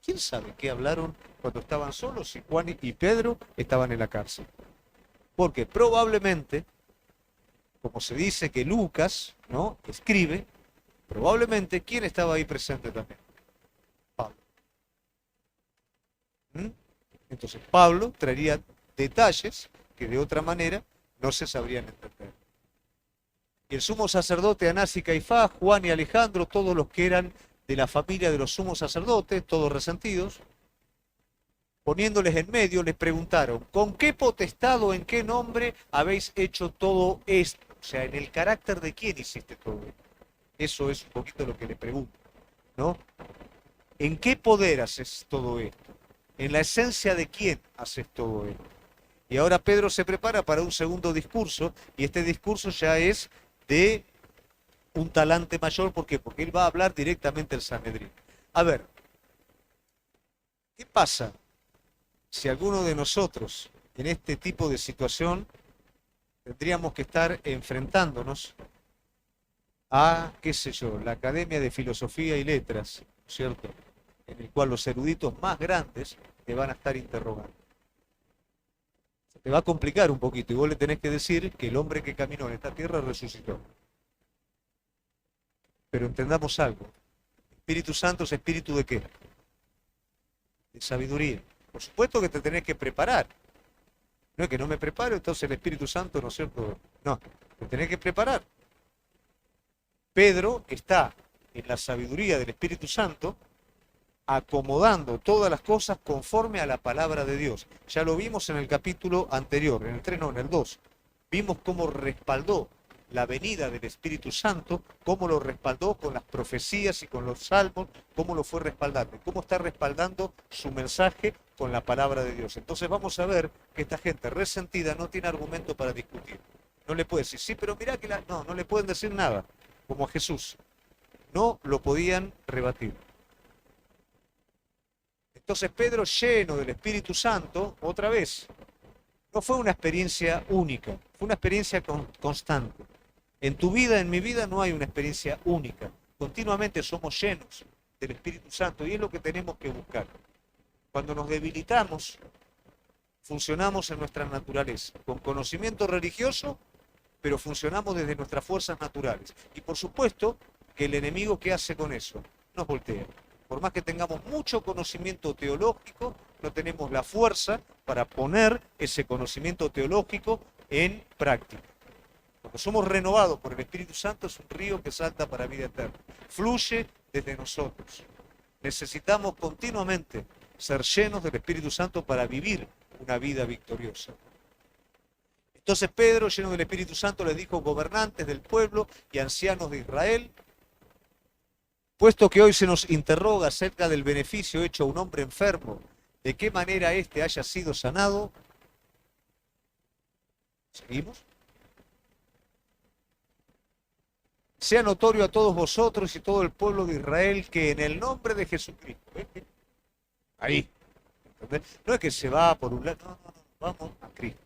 quién sabe qué hablaron cuando estaban solos si Juan y Pedro estaban en la cárcel? Porque probablemente, como se dice que Lucas, ¿no?, escribe, probablemente, ¿quién estaba ahí presente también? Pablo. Entonces Pablo traería detalles que de otra manera no se sabrían entender. Y el sumo sacerdote Anás y Caifás, Juan y Alejandro, todos los que eran de la familia de los sumos sacerdotes, todos resentidos, poniéndoles en medio, les preguntaron, ¿con qué potestad o en qué nombre habéis hecho todo esto? O sea, ¿en el carácter de quién hiciste todo esto? Eso es un poquito lo que le pregunto, ¿no? ¿En qué poder haces todo esto? ¿En la esencia de quién haces todo esto? Y ahora Pedro se prepara para un segundo discurso, y este discurso ya es de un talante mayor. ¿Por qué? Porque él va a hablar directamente al Sanedrín. A ver, ¿qué pasa si alguno de nosotros en este tipo de situación tendríamos que estar enfrentándonos a, qué sé yo, la Academia de Filosofía y Letras, ¿cierto? En el cual los eruditos más grandes te van a estar interrogando? Se te va a complicar un poquito y vos le tenés que decir que el hombre que caminó en esta tierra resucitó. Pero entendamos algo. Espíritu Santo es espíritu de qué? De sabiduría. Por supuesto que te tenés que preparar. No es que no me preparo, entonces el Espíritu Santo, ¿no es cierto? No, te tenés que preparar. Pedro está en la sabiduría del Espíritu Santo acomodando todas las cosas conforme a la palabra de Dios. Ya lo vimos en el capítulo anterior, en el 3, no, en el 2. Vimos cómo respaldó la venida del Espíritu Santo, cómo lo respaldó con las profecías y con los salmos, cómo lo fue respaldando, cómo está respaldando su mensaje con la palabra de Dios. Entonces vamos a ver que esta gente resentida no tiene argumento para discutir. No le puede decir, sí, pero mirá que no le pueden decir nada, como a Jesús. No lo podían rebatir. Entonces Pedro, lleno del Espíritu Santo, otra vez, no fue una experiencia única, fue una experiencia constante. En tu vida, en mi vida, no hay una experiencia única. Continuamente somos llenos del Espíritu Santo y es lo que tenemos que buscar. Cuando nos debilitamos, funcionamos en nuestra naturaleza, con conocimiento religioso, pero funcionamos desde nuestras fuerzas naturales. Y por supuesto que el enemigo, ¿qué hace con eso? Nos voltea. Por más que tengamos mucho conocimiento teológico, no tenemos la fuerza para poner ese conocimiento teológico en práctica. Cuando somos renovados por el Espíritu Santo, es un río que salta para vida eterna. Fluye desde nosotros. Necesitamos continuamente ser llenos del Espíritu Santo para vivir una vida victoriosa. Entonces Pedro, lleno del Espíritu Santo, les dijo: gobernantes del pueblo y ancianos de Israel, puesto que hoy se nos interroga acerca del beneficio hecho a un hombre enfermo, de qué manera éste haya sido sanado. ¿Seguimos? Sea notorio a todos vosotros y todo el pueblo de Israel que en el nombre de Jesucristo, ahí, ¿entendés? No es que se va por un lado, no, vamos a Cristo.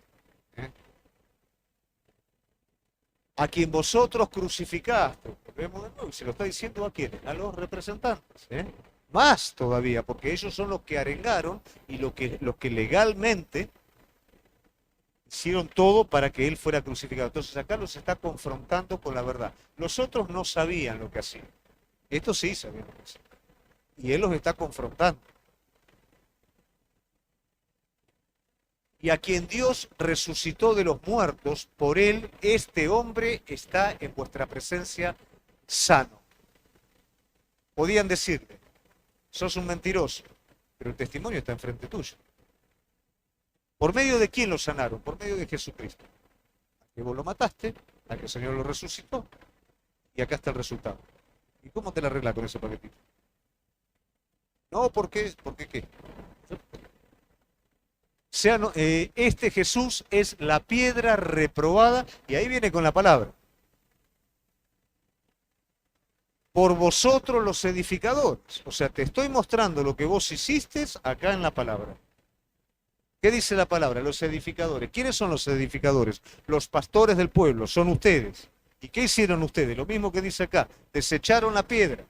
A quien vosotros crucificaste, vemos de nuevo, y se lo está diciendo a quiénes, a los representantes, más todavía, porque ellos son los que arengaron y los que legalmente hicieron todo para que él fuera crucificado. Entonces acá los está confrontando con la verdad. Los otros no sabían lo que hacían. Estos sí sabían lo que hacían. Y él los está confrontando. Y a quien Dios resucitó de los muertos, por él este hombre está en vuestra presencia sano. Podían decirle: sos un mentiroso, pero el testimonio está enfrente tuyo. ¿Por medio de quién lo sanaron? Por medio de Jesucristo. A que vos lo mataste, a que el Señor lo resucitó, y acá está el resultado. ¿Y cómo te la arreglas con ese paquetito? No, ¿por qué? ¿Por qué qué? Este Jesús es la piedra reprobada, y ahí viene con la palabra. Por vosotros los edificadores. O sea, te estoy mostrando lo que vos hiciste acá en la palabra. ¿Qué dice la palabra? Los edificadores. ¿Quiénes son los edificadores? Los pastores del pueblo, son ustedes. ¿Y qué hicieron ustedes? Lo mismo que dice acá, desecharon la piedra.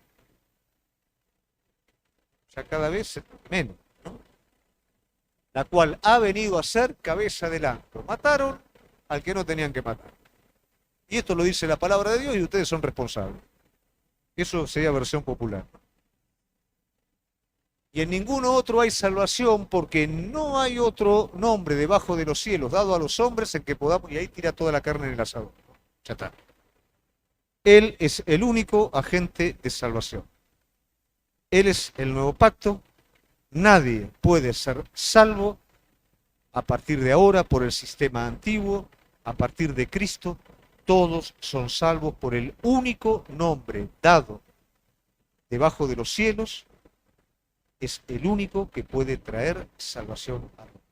Ya cada vez menos, ¿no? La cual ha venido a ser cabeza del ángulo. Mataron al que no tenían que matar. Y esto lo dice la palabra de Dios y ustedes son responsables. Eso sería versión popular. Y en ninguno otro hay salvación, porque no hay otro nombre debajo de los cielos dado a los hombres en que podamos, y ahí tira toda la carne en el asador. Ya está. Él es el único agente de salvación. Él es el nuevo pacto. Nadie puede ser salvo a partir de ahora por el sistema antiguo. A partir de Cristo, todos son salvos por el único nombre dado debajo de los cielos. Es el único que puede traer salvación a Dios.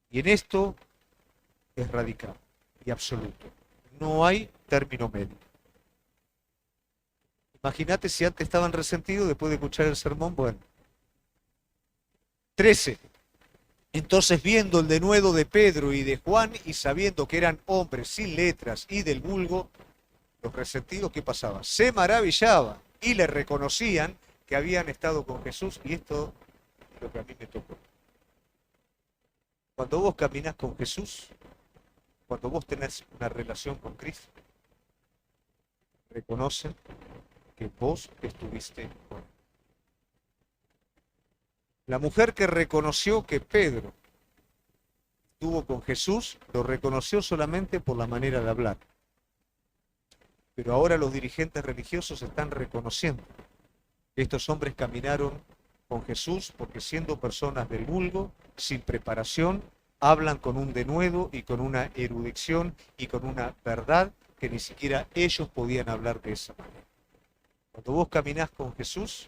Y en esto es radical y absoluto. No hay término medio. Imagínate si antes estaban resentidos después de escuchar el sermón. Bueno. 13. Entonces, viendo el denuedo de Pedro y de Juan y sabiendo que eran hombres sin letras y del vulgo, los resentidos, ¿qué pasaba? Se maravillaban y le reconocían que habían estado con Jesús, y esto es lo que a mí me tocó. Cuando vos caminás con Jesús, cuando vos tenés una relación con Cristo, reconocen que vos estuviste con él. La mujer que reconoció que Pedro estuvo con Jesús, lo reconoció solamente por la manera de hablar. Pero ahora los dirigentes religiosos están reconociendo que estos hombres caminaron con Jesús porque, siendo personas del vulgo, sin preparación, hablan con un denuedo y con una erudición y con una verdad que ni siquiera ellos podían hablar de esa manera. Cuando vos caminás con Jesús,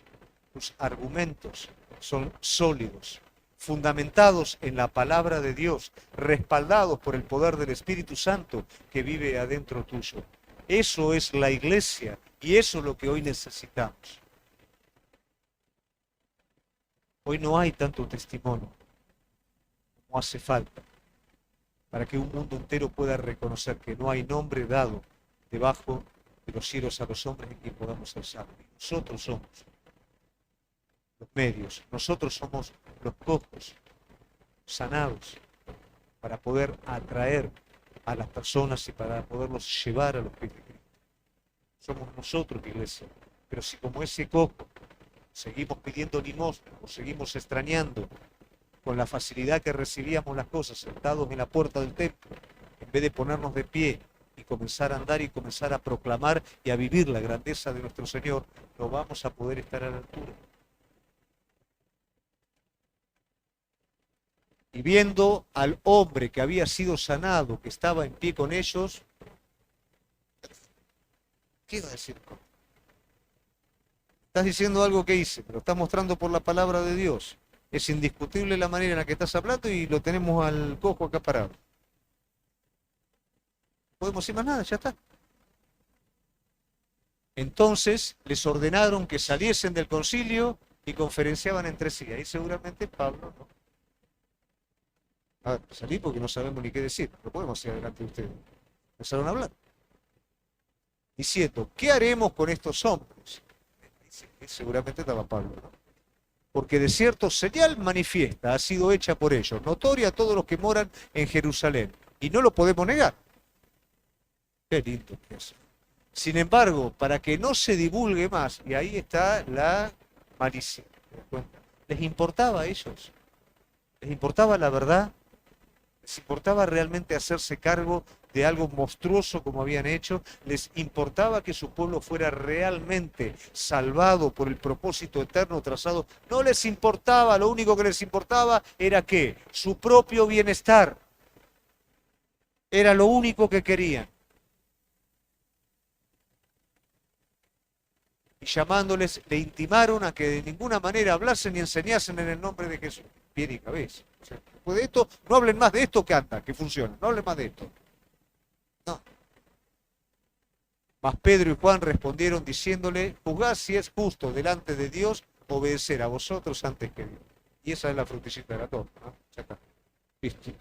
tus argumentos son sólidos, fundamentados en la palabra de Dios, respaldados por el poder del Espíritu Santo que vive adentro tuyo. Eso es la iglesia y eso es lo que hoy necesitamos. Hoy no hay tanto testimonio como hace falta para que un mundo entero pueda reconocer que no hay nombre dado debajo de los cielos a los hombres en quien podamos ser salvos. Nosotros somos los medios, nosotros somos los cojos sanados para poder atraer a las personas y para poderlos llevar a los pies de Cristo. Somos nosotros, iglesia. Pero si como ese cojo seguimos pidiendo limosna o seguimos extrañando con la facilidad que recibíamos las cosas sentados en la puerta del templo, en vez de ponernos de pie y comenzar a andar y comenzar a proclamar y a vivir la grandeza de nuestro Señor, no vamos a poder estar a la altura. Y viendo al hombre que había sido sanado, que estaba en pie con ellos, ¿qué iba a decir? Estás diciendo algo que hice, pero estás mostrando por la palabra de Dios. Es indiscutible la manera en la que estás hablando y lo tenemos al cojo acá parado. No podemos decir más nada, ya está. Entonces les ordenaron que saliesen del concilio y conferenciaban entre sí. Ahí seguramente Pablo no. A ver, salí porque no sabemos ni qué decir. No podemos ir adelante de ustedes. Empezaron a hablar. Diciendo, ¿qué haremos con estos hombres? Seguramente estaba Pablo, ¿no? Porque de cierto señal manifiesta ha sido hecha por ellos, notoria a todos los que moran en Jerusalén. Y no lo podemos negar. Qué lindo que es. Sin embargo, para que no se divulgue más, y ahí está la malicia, ¿te das cuenta? ¿Les importaba a ellos? ¿Les importaba la verdad? ¿Les importaba realmente hacerse cargo de algo monstruoso como habían hecho? ¿Les importaba que su pueblo fuera realmente salvado por el propósito eterno trazado? No les importaba, lo único que les importaba era ¿qué? Su propio bienestar. Era lo único que querían. Y llamándoles, le intimaron a que de ninguna manera hablasen ni enseñasen en el nombre de Jesús. Pie y cabeza. O sea, después de esto, no hablen más de esto que anda, que funciona. No hablen más de esto. No. Mas Pedro y Juan respondieron diciéndole, juzgad si es justo delante de Dios obedecer a vosotros antes que Dios. Y esa es la frutillita de la torta, ¿no? Ya está. Listo.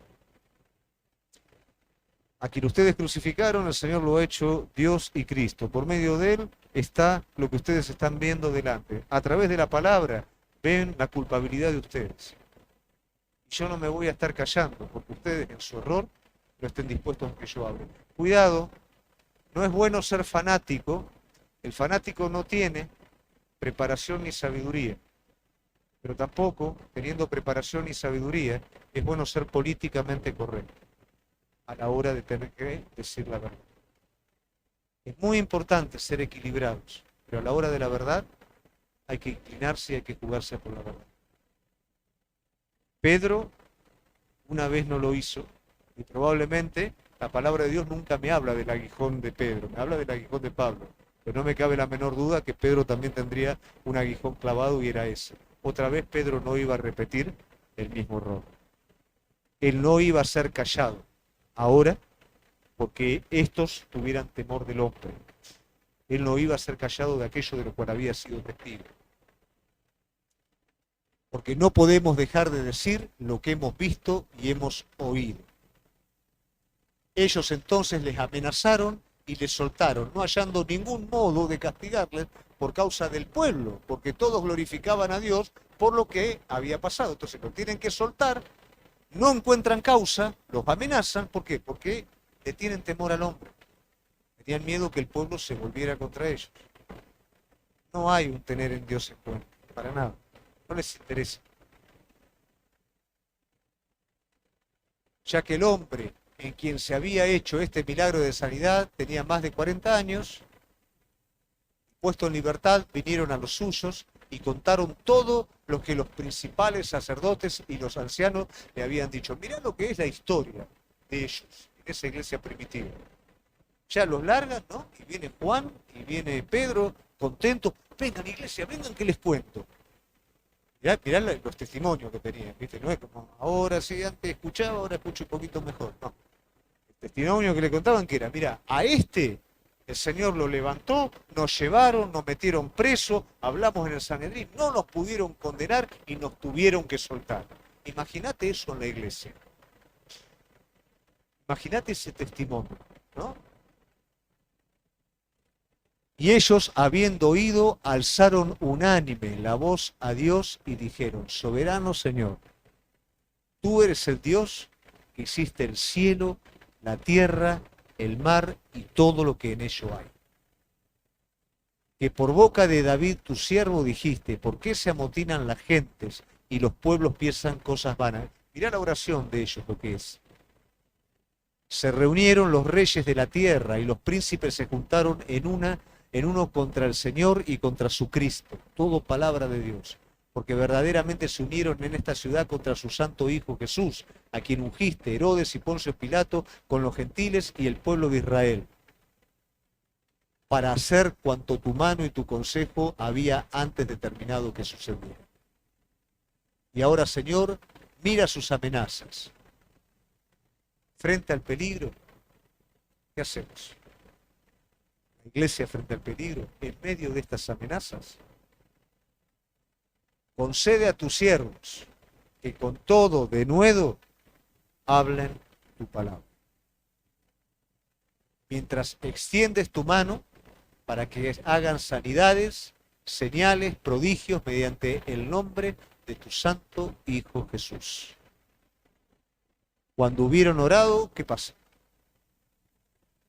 A quien ustedes crucificaron, el Señor lo ha hecho Dios y Cristo. Por medio de Él está lo que ustedes están viendo delante. A través de la palabra ven la culpabilidad de ustedes. Y yo no me voy a estar callando, porque ustedes en su error no estén dispuestos a que yo hable. Cuidado, no es bueno ser fanático. El fanático no tiene preparación ni sabiduría. pero tampoco, teniendo preparación y sabiduría, es bueno ser políticamente correcto a la hora de tener que decir la verdad. Es muy importante ser equilibrados, pero a la hora de la verdad hay que inclinarse y hay que jugarse por la verdad. Pedro una vez no lo hizo y probablemente la palabra de Dios nunca me habla del aguijón de Pedro, me habla del aguijón de Pablo. Pero no me cabe la menor duda que Pedro también tendría un aguijón clavado y era ese. Otra vez Pedro no iba a repetir el mismo error. Él no iba a ser callado ahora porque estos tuvieran temor del hombre. Él no iba a ser callado de aquello de lo cual había sido testigo. Porque no podemos dejar de decir lo que hemos visto y hemos oído. Ellos entonces les amenazaron y les soltaron, no hallando ningún modo de castigarles por causa del pueblo, porque todos glorificaban a Dios por lo que había pasado. Entonces lo tienen que soltar, no encuentran causa, los amenazan. ¿Por qué? Porque le tienen temor al hombre. Tenían miedo que el pueblo se volviera contra ellos. No hay un tener en Dios en cuenta, para nada. No les interesa. Ya que el hombre en quien se había hecho este milagro de sanidad tenía más de 40 años, puesto en libertad, vinieron a los suyos y contaron todo lo que los principales sacerdotes y los ancianos le habían dicho. Mirá lo que es la historia de ellos en esa iglesia primitiva. Ya los largan, ¿no? Y viene Juan y viene Pedro, contentos. Vengan, iglesia, vengan que les cuento. Mirá los testimonios que tenían, ¿viste? No es como, ahora sí, antes escuchaba, ahora escucho un poquito mejor. No. El testimonio que le contaban que era, mira, a este el Señor lo levantó, nos llevaron, nos metieron preso, hablamos en el Sanedrín, no nos pudieron condenar y nos tuvieron que soltar. Imagínate eso en la iglesia. Imagínate ese testimonio, ¿no? Y ellos, habiendo oído, alzaron unánime la voz a Dios y dijeron, soberano Señor, tú eres el Dios que hiciste el cielo, la tierra, el mar y todo lo que en ello hay. Que por boca de David tu siervo dijiste, ¿por qué se amotinan las gentes y los pueblos piensan cosas vanas? Mirá la oración de ellos lo que es. Se reunieron los reyes de la tierra y los príncipes se juntaron en uno contra el Señor y contra su Cristo. Todo palabra de Dios. Porque verdaderamente se unieron en esta ciudad contra su santo Hijo Jesús, a quien ungiste Herodes y Poncio Pilato con los gentiles y el pueblo de Israel, para hacer cuanto tu mano y tu consejo había antes determinado que sucediera. Y ahora, Señor, mira sus amenazas. Frente al peligro, ¿qué hacemos? La iglesia frente al peligro, en medio de estas amenazas, concede a tus siervos que con todo denuedo hablen tu palabra. Mientras extiendes tu mano para que hagan sanidades, señales, prodigios mediante el nombre de tu santo Hijo Jesús. Cuando hubieron orado, ¿qué pasa?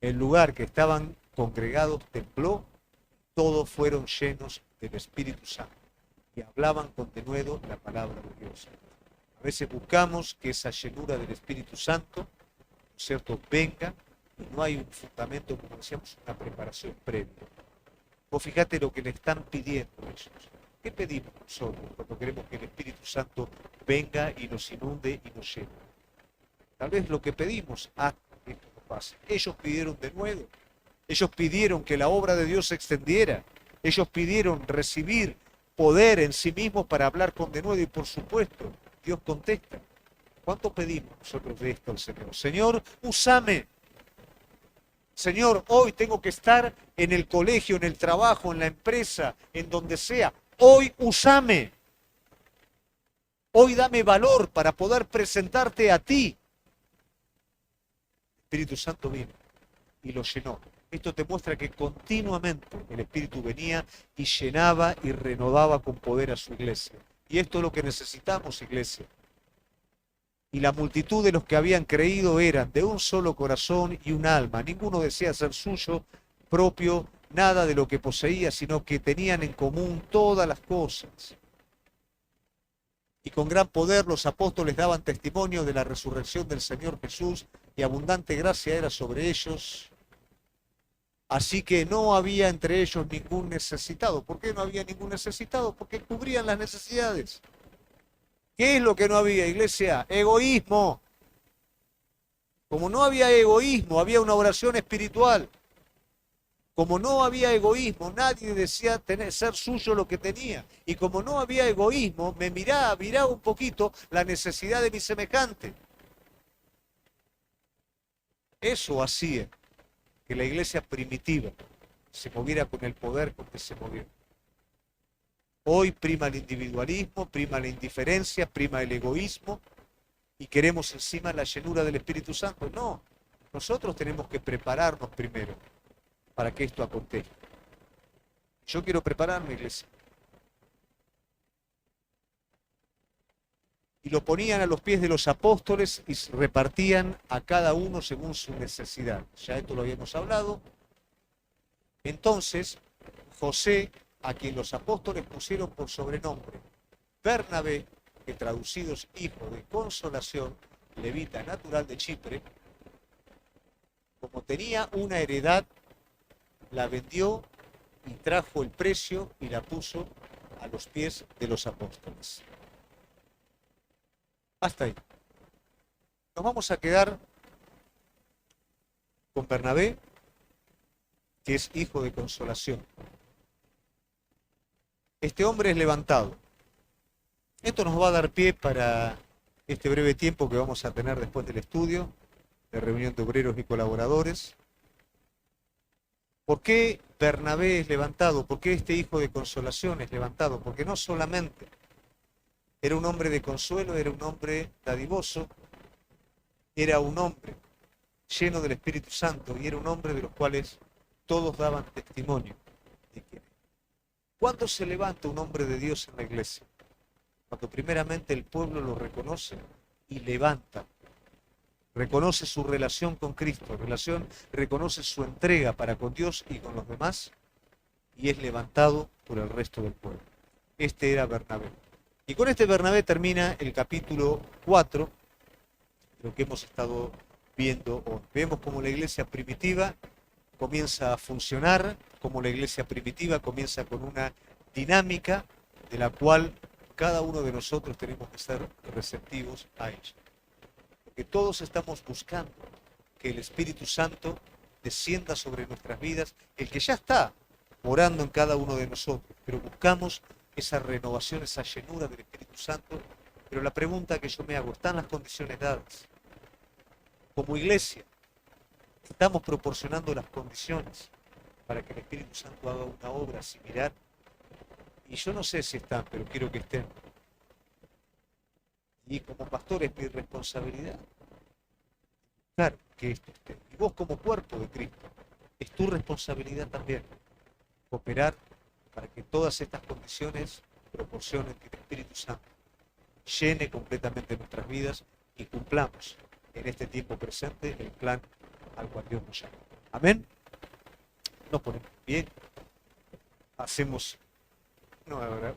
El lugar que estaban congregados tembló, todos fueron llenos del Espíritu Santo y hablaban con denuedo la palabra de Dios. A veces buscamos que esa llenura del Espíritu Santo, ¿no es cierto?, venga y no hay un fundamento, como decíamos, una preparación previa. Vos fíjate lo que le están pidiendo ellos. ¿Qué pedimos nosotros cuando queremos que el Espíritu Santo venga y nos inunde y nos llene? Tal vez lo que pedimos, que esto no pase. Ellos pidieron de nuevo. Ellos pidieron que la obra de Dios se extendiera. Ellos pidieron recibir poder en sí mismos para hablar con denuedo y por supuesto, Dios contesta. ¿Cuánto pedimos nosotros de esto al Señor? Señor, úsame. Señor, hoy tengo que estar en el colegio, en el trabajo, en la empresa, en donde sea. Hoy úsame. Hoy dame valor para poder presentarte a ti. El Espíritu Santo vino y lo llenó. Esto te muestra que continuamente el Espíritu venía y llenaba y renovaba con poder a su iglesia. Y esto es lo que necesitamos, iglesia. Y la multitud de los que habían creído eran de un solo corazón y un alma. Ninguno desea ser suyo propio, nada de lo que poseía, sino que tenían en común todas las cosas. Y con gran poder los apóstoles daban testimonio de la resurrección del Señor Jesús, y abundante gracia era sobre ellos. Así que no había entre ellos ningún necesitado. ¿Por qué no había ningún necesitado? Porque cubrían las necesidades. ¿Qué es lo que no había, iglesia? Egoísmo. Como no había egoísmo, había una oración espiritual. Como no había egoísmo, nadie decía ser suyo lo que tenía. Y como no había egoísmo, me miraba un poquito la necesidad de mi semejante. Eso hacía que la iglesia primitiva se moviera con el poder con que se movió. Hoy prima el individualismo, prima la indiferencia, prima el egoísmo y queremos encima la llenura del Espíritu Santo. No, nosotros tenemos que prepararnos primero para que esto acontezca. Yo quiero prepararme, iglesia. Y lo ponían a los pies de los apóstoles y repartían a cada uno según su necesidad. Ya esto lo habíamos hablado. Entonces, José, a quien los apóstoles pusieron por sobrenombre Bernabé, que traducido es hijo de consolación, levita natural de Chipre, como tenía una heredad, la vendió y trajo el precio y la puso a los pies de los apóstoles. Hasta ahí. Nos vamos a quedar con Bernabé, que es hijo de consolación. Este hombre es levantado. Esto nos va a dar pie para este breve tiempo que vamos a tener después del estudio, de reunión de obreros y colaboradores. ¿Por qué Bernabé es levantado? ¿Por qué este hijo de consolación es levantado? Porque no solamente era un hombre de consuelo, era un hombre dadivoso, era un hombre lleno del Espíritu Santo y era un hombre de los cuales todos daban testimonio de quién era. ¿Cuándo se levanta un hombre de Dios en la iglesia? Cuando primeramente el pueblo lo reconoce y levanta. Reconoce su relación con Cristo, reconoce su entrega para con Dios y con los demás y es levantado por el resto del pueblo. Este era Bernabé. Y con este Bernabé termina el capítulo 4, lo que hemos estado viendo hoy. Vemos cómo la iglesia primitiva comienza a funcionar, cómo la iglesia primitiva comienza con una dinámica de la cual cada uno de nosotros tenemos que ser receptivos a ella. Porque todos estamos buscando que el Espíritu Santo descienda sobre nuestras vidas, el que ya está morando en cada uno de nosotros, pero buscamos esa renovación, esa llenura del Espíritu Santo. Pero la pregunta que yo me hago, ¿están las condiciones dadas? Como iglesia, ¿estamos proporcionando las condiciones para que el Espíritu Santo haga una obra similar? Y yo no sé si están, pero quiero que estén. Y como pastor es mi responsabilidad. Claro que esto esté. Y vos como cuerpo de Cristo, es tu responsabilidad también cooperar para que todas estas condiciones proporcionen que el Espíritu Santo llene completamente nuestras vidas y cumplamos en este tiempo presente el plan al cual Dios nos llama. Amén. Nos ponemos bien. Hacemos... No, ahora